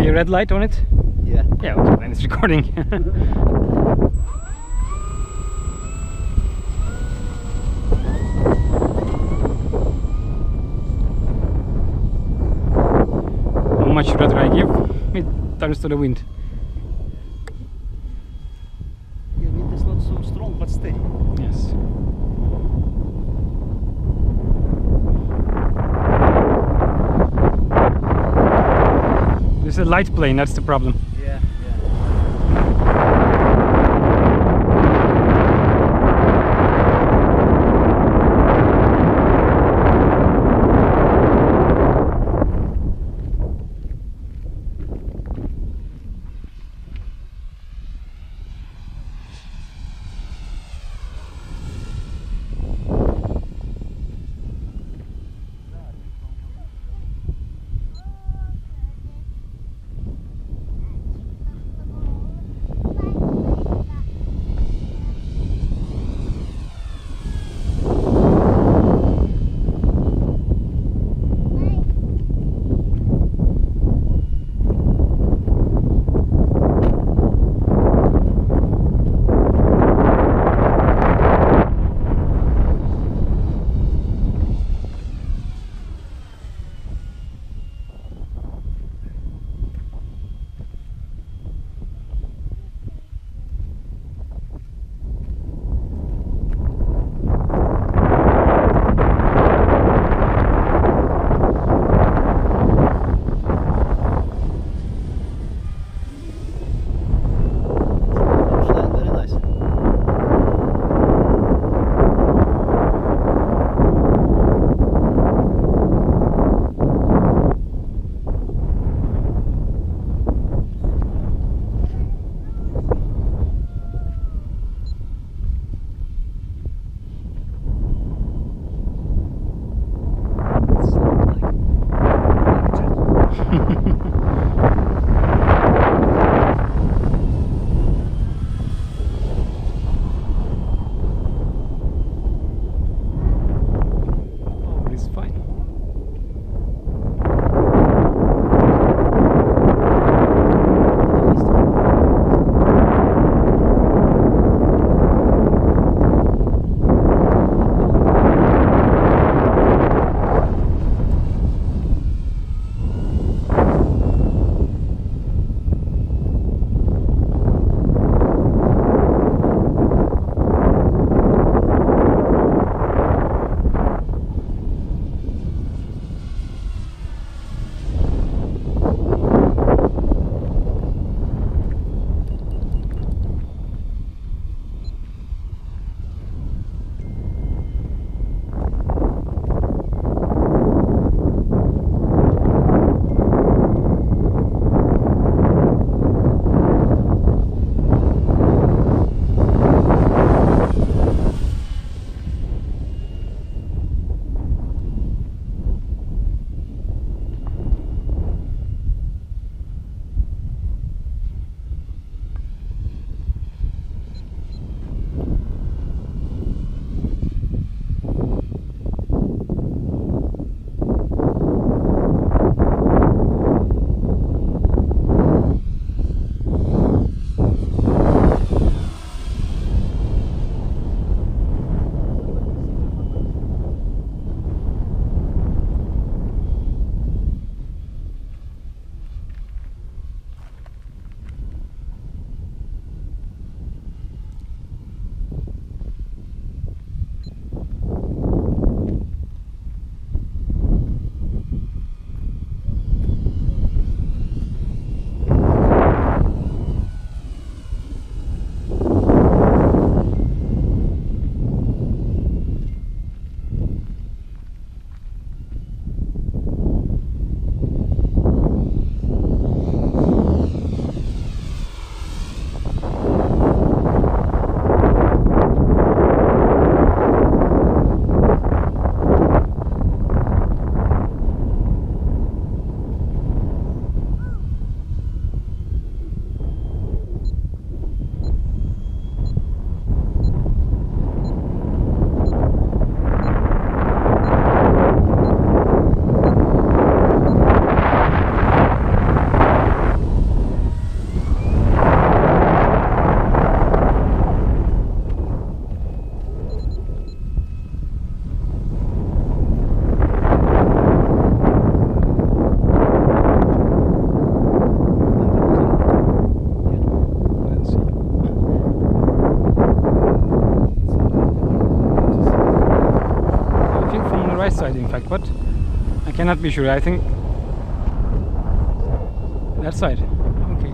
see a red light on it? Yeah. Yeah, okay, then it's recording. How much rudder I give? It turns to the wind. Yeah, wind is not so strong, but steady. Yes. This is a light plane, that's the problem. Yeah, but I cannot be sure. I think that side. Okay,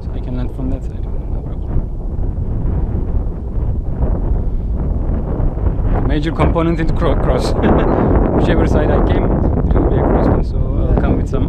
so I can land from that side. No problem. Major component in cross. Whichever side I came, it will be a cross one. So I'll come with some